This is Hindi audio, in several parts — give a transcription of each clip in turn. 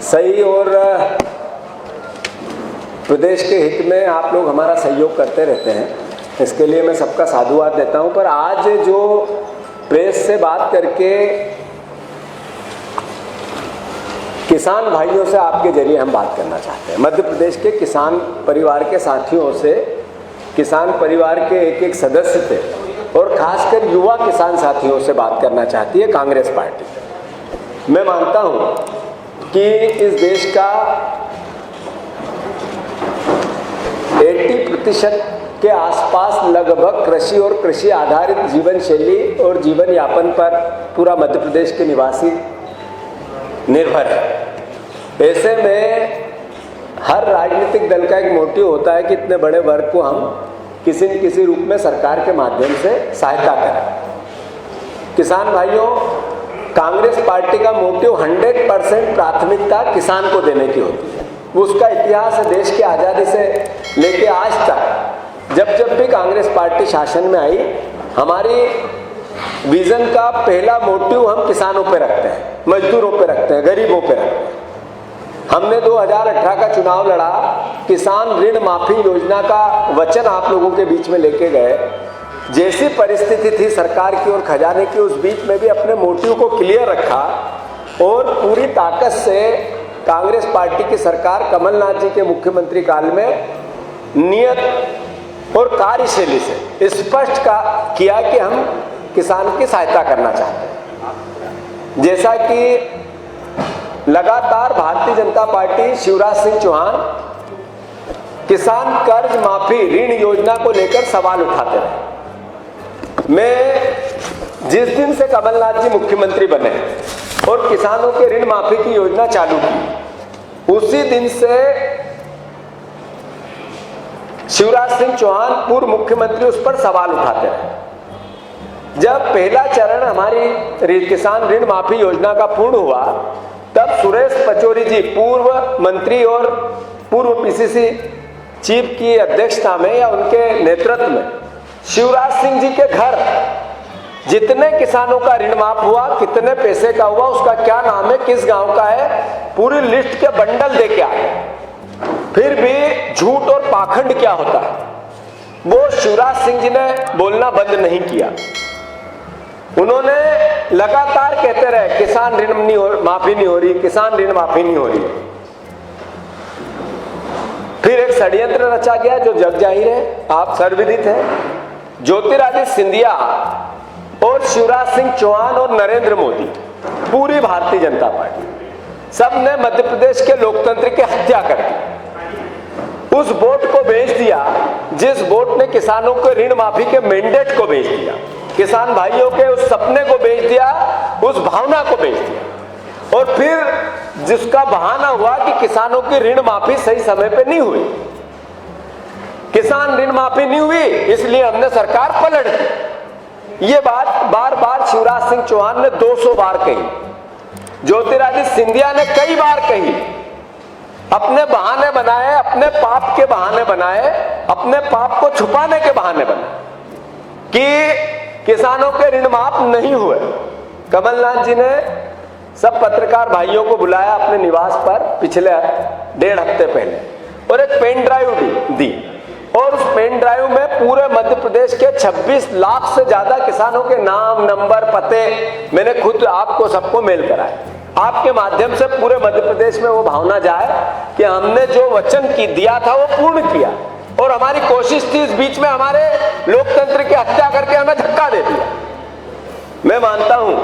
सही और प्रदेश के हित में आप लोग हमारा सहयोग करते रहते हैं, इसके लिए मैं सबका साधुवाद देता हूं। पर आज जो प्रेस से बात करके किसान भाइयों से आपके जरिए हम बात करना चाहते हैं, मध्य प्रदेश के किसान परिवार के साथियों से, किसान परिवार के एक एक सदस्य थे और खासकर युवा किसान साथियों से बात करना चाहती है कांग्रेस पार्टी। मैं मानता हूं कि इस देश का 80% के आसपास लगभग कृषि और कृषि आधारित जीवन शैली और जीवन यापन पर पूरा मध्य प्रदेश के निवासी निर्भर है। ऐसे में हर राजनीतिक दल का एक मोटिव होता है कि इतने बड़े वर्ग को हम किसी न किसी रूप में सरकार के माध्यम से सहायता करें। किसान भाइयों, कांग्रेस पार्टी का मोटिव 100% प्राथमिकता किसान को देने की होती है। वो उसका इतिहास है, देश की आज़ादी से लेके आज तक जब जब भी कांग्रेस पार्टी शासन में आई, हमारी विजन का पहला मोटिव हम किसानों पे रखते हैं, मजदूरों पे रखते हैं, गरीबों पे रखते हैं। हमने 2018 का चुनाव लड़ा, किसान ऋण माफी योजना का वचन आप लोगों के बीच में लेके गए। जैसी परिस्थिति थी सरकार की और खजाने की, उस बीच में भी अपने मोटिव को क्लियर रखा और पूरी ताकत से कांग्रेस पार्टी की सरकार कमलनाथ जी के मुख्यमंत्री काल में नियत और कार्यशैली से स्पष्ट किया कि हम किसान की सहायता करना चाहते हैं। जैसा कि लगातार भारतीय जनता पार्टी शिवराज सिंह चौहान किसान कर्ज माफी ऋण योजना को लेकर सवाल उठाते रहे। मैं जिस दिन से कमलनाथ जी मुख्यमंत्री बने और किसानों के ऋण माफी की योजना चालू की, उसी दिन से शिवराज सिंह चौहान पूर्व मुख्यमंत्री उस पर सवाल उठाते रहे। जब पहला चरण हमारी किसान ऋण माफी योजना का पूर्ण हुआ, तब सुरेश पचौरी जी पूर्व मंत्री और पूर्व पीसीसी चीफ की अध्यक्षता में या उनके नेतृत्व में शिवराज सिंह जी के घर जितने किसानों का ऋण माफ हुआ, कितने पैसे का हुआ, उसका क्या नाम है, किस गांव का है, पूरी लिस्ट के बंडल देके आए। फिर भी झूठ और पाखंड क्या होता है वो शिवराज सिंह जी ने बोलना बंद नहीं किया। उन्होंने लगातार कहते रहे किसान ऋण माफी नहीं हो रही, किसान ऋण माफी नहीं हो रही। फिर एक षड्यंत्र रचा गया जो जग जाहिर है, आप सर्वविदित है। ज्योतिरादित्य सिंधिया और शिवराज सिंह चौहान और नरेंद्र मोदी, पूरी भारतीय जनता पार्टी, सबने मध्य प्रदेश के लोकतंत्र की हत्या कर दी। उस वोट को बेच दिया जिस वोट ने किसानों के ऋण माफी के मैंडेट को बेच दिया, किसान भाइयों के उस सपने को बेच दिया, उस भावना को बेच दिया। और फिर जिसका बहाना हुआ कि किसानों की ऋण माफी सही समय पे नहीं हुई, किसान ऋण माफी नहीं हुई इसलिए हमने सरकार पलट दी। ये बात बार बार शिवराज सिंह चौहान ने 200 बार कही, ज्योतिरादित्य सिंधिया ने कई बार कही। अपने बहाने बनाए, अपने पाप के बहाने बनाए, अपने पाप को छुपाने के बहाने बनाए कि किसानों के ऋण माफ नहीं हुए। कमलनाथ जी ने सब पत्रकार भाइयों को बुलाया अपने निवास पर पिछले 1.5 हफ्ते पहले और एक पेन ड्राइव दी और उस पेन ड्राइव में पूरे मध्य प्रदेश के 26 लाख से ज्यादा किसानों के नाम, नंबर, पते मैंने खुद आपको सबको मेल कराए। आपके माध्यम से पूरे मध्य प्रदेश में वो भावना जाए कि हमने जो वचन दिया था वो पूर्ण किया और हमारी कोशिश थी इस बीच में हमारे लोकतंत्र की हत्या करके हमें धक्का दे दिया। मैं मानता हूं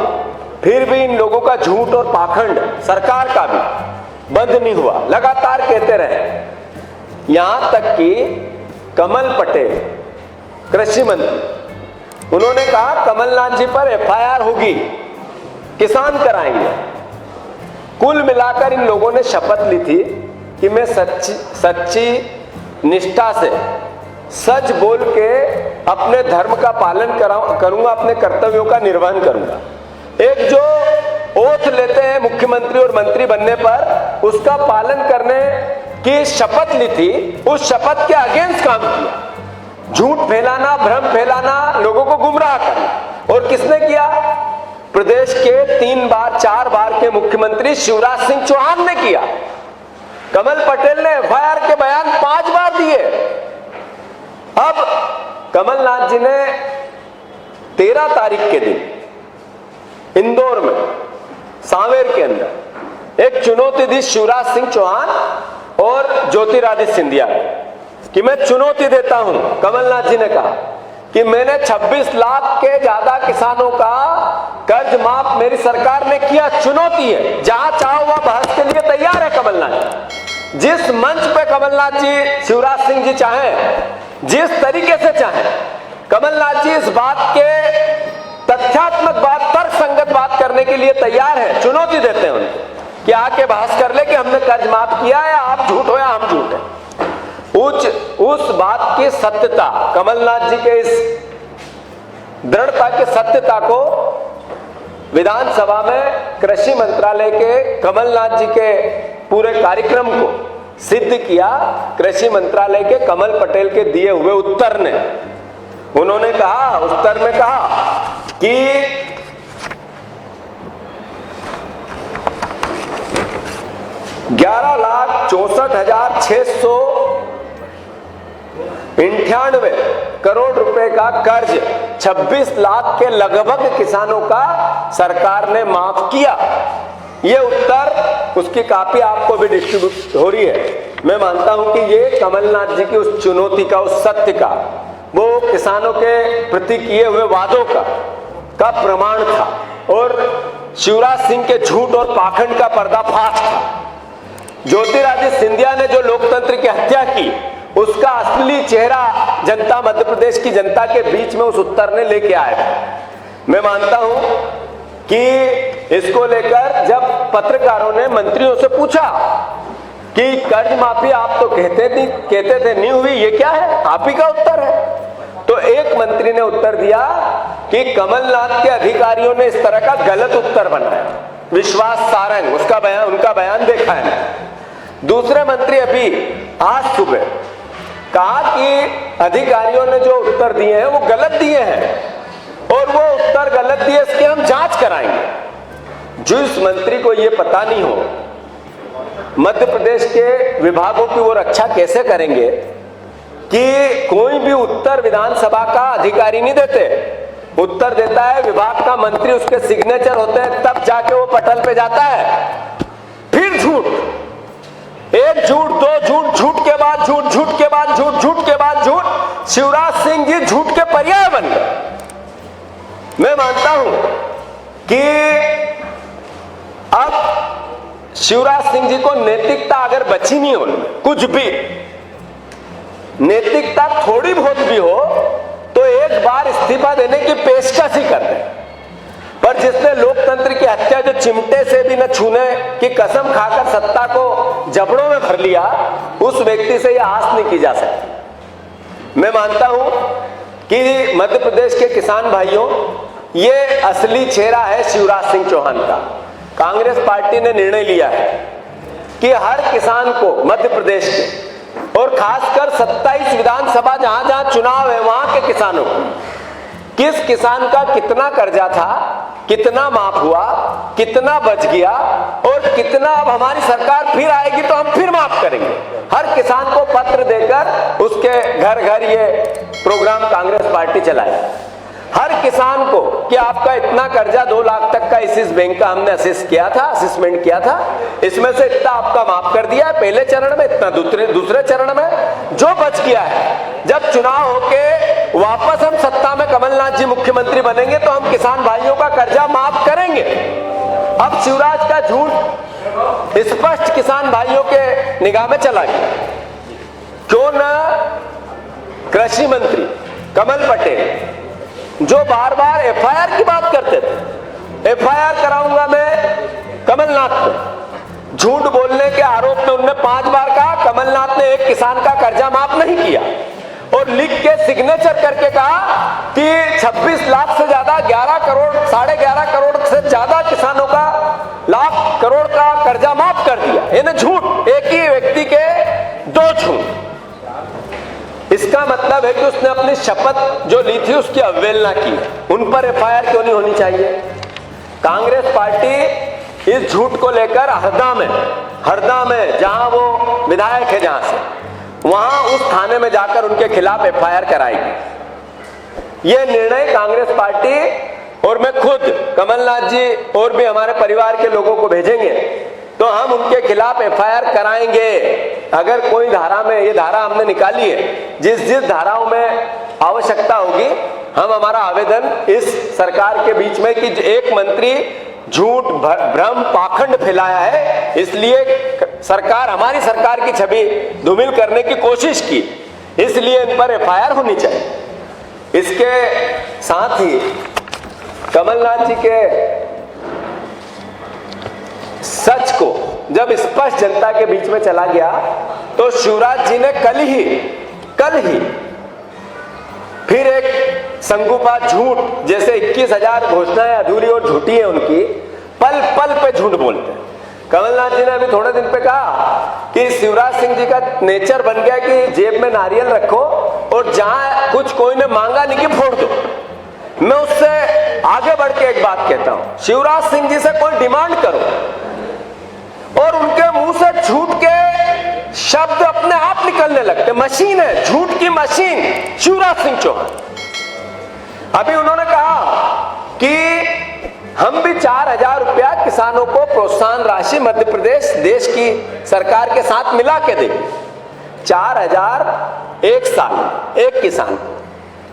फिर भी इन लोगों का झूठ और पाखंड सरकार का भी बंद नहीं हुआ, लगातार कहते रहे। यहां तक कि कमल पटेल कृषि मंत्री, उन्होंने कहा कमलनाथ जी पर एफआईआर होगी, किसान कराएंगे। कुल मिलाकर इन लोगों ने शपथ ली थी कि मैं सच्ची निष्ठा से सच बोल के अपने धर्म का पालन करूंगा, अपने कर्तव्यों का निर्वहन करूंगा। एक जो ओथ लेते हैं मुख्यमंत्री और मंत्री बनने पर, उसका पालन करने की शपथ ली थी, उस शपथ के अगेंस्ट काम किया। झूठ फैलाना, भ्रम फैलाना, लोगों को गुमराह करना। और किसने किया? प्रदेश के 3 बार 4 बार के मुख्यमंत्री शिवराज सिंह चौहान ने किया। कमल पटेल ने एफआईआर के बयान 5 बार दिए। अब कमलनाथ जी ने 13 तारीख के दिन इंदौर में सांवेर के अंदर एक चुनौती दी शिवराज सिंह चौहान और ज्योतिरादित्य सिंधिया कि मैं चुनौती देता हूं। कमलनाथ जी ने कहा कि मैंने 26 लाख के ज्यादा किसानों का कर्ज माफ मेरी सरकार ने किया। चुनौती है, जहां चाहो वहां बहस के लिए तैयार है कमलनाथ। जिस मंच पे कमलनाथ जी शिवराज सिंह जी चाहें, जिस तरीके से चाहें, कमलनाथ जी इस बात के तथ्यात्मक बात, तर्कसंगत बात करने के लिए तैयार है। चुनौती देते हैं उनको कि आके बहस कर ले कि हमने कर्ज माफ किया या आप झूठ हो या हम झूठ है। उस बात की सत्यता, कमलनाथ जी के इस दृढ़ता की सत्यता को विधानसभा में कृषि मंत्रालय के कमलनाथ जी के पूरे कार्यक्रम को सिद्ध किया कृषि मंत्रालय के कमल पटेल के दिए हुए उत्तर ने। उन्होंने कहा, उत्तर में कहा कि 11,64,698 करोड़ रुपए का कर्ज 26 लाख के लगभग किसानों का सरकार ने माफ किया। ये उत्तर, उसकी कॉपी आपको भी डिस्ट्रीब्यूट हो रही है। मैं मानता हूं कि ये कमलनाथ जी की उस चुनौती का, उस सत्य का, वो किसानों के प्रति किए हुए वादों का प्रमाण था और शिवराज सिंह के झूठ और पाखंड का पर्दाफाश था। ज्योतिरादित्य सिंधिया ने जो लोकतंत्र की हत्या की, उसका असली चेहरा जनता, मध्य प्रदेश की जनता के बीच में उस उत्तर ने लेके आया। मैं मानता हूं कि इसको लेकर जब पत्रकारों ने मंत्रियों से पूछा कि कर्ज माफी आप तो कहते थे नहीं हुई, ये क्या है, आप ही का उत्तर है, तो एक मंत्री ने उत्तर दिया कि कमलनाथ के अधिकारियों ने इस तरह का गलत उत्तर बनाया। विश्वास सारंग, उसका बयान, उनका बयान देखा है। दूसरे मंत्री अभी आज सुबह कहा कि अधिकारियों ने जो उत्तर दिए हैं वो गलत दिए हैं और वो उत्तर गलत दिए, इसकी हम जांच कराएंगे। जिस मंत्री को ये पता नहीं हो मध्य प्रदेश के विभागों की वो रक्षा कैसे करेंगे कि कोई भी उत्तर विधानसभा का अधिकारी नहीं देते, उत्तर देता है विभाग का मंत्री, उसके सिग्नेचर होते हैं, तब जाके वो पटल पे जाता है। फिर झूठ, एक झूठ, दो झूठ, झूठ के बाद झूठ, झूठ के बाद झूठ, झूठ के बाद झूठ। शिवराज सिंह जी झूठ के पर्याय बन गए। मैं मानता हूं कि अब शिवराज सिंह जी को नैतिकता अगर बची नहीं हो, कुछ भी नैतिकता थोड़ी बहुत भी हो, तो एक बार इस्तीफा देने की पेशकश ही कर दे। पर जिसने लोकतंत्र की हत्या, जो चिमटे से भी न छूने की कसम खाकर सत्ता को जबड़ों में भर लिया, उस व्यक्ति से यह आस नहीं की जा सकती। मैं मानता हूं कि मध्य प्रदेश के किसान भाइयों, ये असली चेहरा है शिवराज सिंह चौहान का। कांग्रेस पार्टी ने निर्णय लिया है कि हर किसान को मध्य प्रदेश के और खासकर 27 विधानसभा जहां जहां चुनाव है वहां के किसानों को, किस किसान का कितना कर्जा था, कितना माफ हुआ, कितना बच गया और कितना अब हमारी सरकार फिर आएगी तो हम फिर माफ करेंगे, हर किसान को पत्र देकर उसके घर घर ये प्रोग्राम कांग्रेस पार्टी चलाए। हर किसान को कि आपका इतना कर्जा 2 लाख तक का इस बैंक का हमने असेसमेंट किया था, इसमें से इतना आपका माफ कर दिया है पहले चरण में, इतना दूसरे चरण में, जो बच गया है जब चुनाव होके वापस हम सत्ता में कमलनाथ जी मुख्यमंत्री बनेंगे तो हम किसान भाइयों का कर्जा माफ करेंगे। अब शिवराज का झूठ स्पष्ट किसान भाइयों के निगाह में चला गया। क्यों न कृषि मंत्री कमल पटेल, जो बार बार एफआईआर की बात करते थे, एफआईआर कराऊंगा मैं कमलनाथ पे, झूठ बोलने के आरोप में उन्होंने 5 बार कहा कमलनाथ ने एक किसान का कर्जा माफ नहीं किया और लिख के सिग्नेचर करके कहा कि 26 लाख से ज्यादा 11 करोड़, 11.5 करोड़ से ज्यादा किसानों का लाख करोड़ का कर्जा माफ कर दिया। यानी झूठ, एक ही व्यक्ति के 2 झूठ। इसका मतलब है कि उसने अपनी शपथ जो ली थी उसकी अवहेलना की। उन पर एफआईआर क्यों नहीं होनी चाहिए? कांग्रेस पार्टी इस झूठ को लेकर हरदा में जहां वो विधायक है, जहां से वहां उस थाने में जाकर उनके खिलाफ एफआईआर कराएगी। ये निर्णय कांग्रेस पार्टी और मैं खुद, कमलनाथ जी और भी हमारे परिवार के लोगों को भेजेंगे, तो हम उनके खिलाफ एफआईआर कराएंगे। अगर कोई धारा में, ये धारा हमने निकाली है, जिस धाराओं में आवश्यकता होगी, हम हमारा आवेदन इस सरकार के बीच में कि एक मंत्री झूठ, भ्रम, पाखंड फैलाया है, इसलिए सरकार, हमारी सरकार की छवि धूमिल करने की कोशिश की, इसलिए इन पर एफआईआर होनी चाहिए। इसके साथ ही कमलनाथ जी के सच को जब स्पष्ट जनता के बीच में चला गया, तो शिवराज जी ने कल ही फिर एक संगूपा झूठ, जैसे 21,000 घोषणाएं अधूरी और झूठी है उनकी, पल पल पे झूठ बोलते हैं। कमलनाथ जी ने अभी थोड़े दिन पे कहा कि शिवराज सिंह जी का नेचर बन गया कि जेब में नारियल रखो और जहां कुछ कोई ने मांगा नहीं कि फोड़ दो। मैं उससे आगे बढ़ के एक बात कहता हूं, शिवराज सिंह जी से कोई डिमांड करो और उनके मुंह से झूठ के शब्द अपने आप निकलने लगते। मशीन है, झूठ की मशीन शिवराज सिंह चौहान। अभी उन्होंने कहा कि हम भी 4,000 रुपया किसानों को प्रोत्साहन राशि मध्य प्रदेश देश की सरकार के साथ मिला के देंगे। 4,000 एक साल एक किसान को,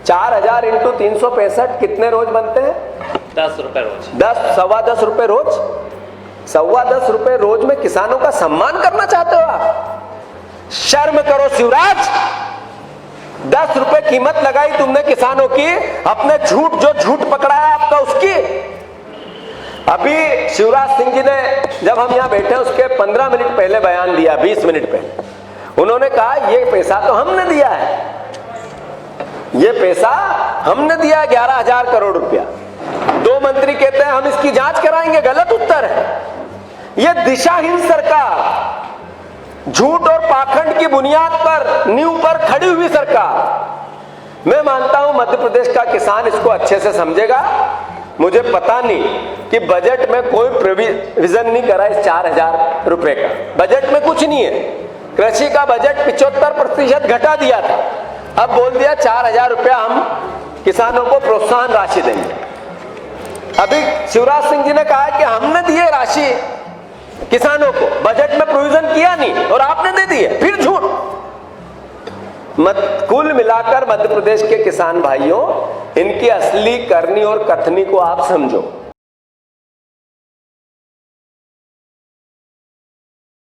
4,000 इंटू 365 कितने रोज बनते हैं? 10 रुपए रोज। 10, 10.25 रुपए रोज, 10.25 रुपए रोज में किसानों का सम्मान करना चाहते हो आप? शर्म करो शिवराज। 10 रुपए कीमत लगाई तुमने किसानों की, अपने झूठ, जो झूठ पकड़ाया आपका उसकी। अभी शिवराज सिंह जी ने, जब हम यहां बैठे उसके 15 मिनट पहले बयान दिया, 20 मिनट पहले, उन्होंने कहा ये पैसा तो हमने दिया है, ये पैसा हमने दिया है 11,000 करोड़ रुपया। 2 मंत्री कहते हैं हम इसकी जांच कराएंगे, गलत उत्तर है। ये दिशाहीन सरकार, झूठ और पाखंड की बुनियाद पर, नींव पर खड़ी हुई सरकार। मैं मानता हूं मध्य प्रदेश का किसान इसको अच्छे से समझेगा। मुझे पता नहीं कि बजट में कोई प्रोविजन नहीं करा इस 4,000 रुपए का। बजट में कुछ नहीं है। कृषि का बजट 75% घटा दिया था, अब बोल दिया 4,000 रुपया हम किसानों को प्रोत्साहन राशि देंगे। अभी शिवराज सिंह जी ने कहा कि हमने दिए राशि किसानों को, बजट में प्रोविजन किया नहीं और आपने दे दिए, फिर झूठ। कुल मिलाकर मध्य प्रदेश के किसान भाइयों, इनकी असली करनी और कथनी को आप समझो।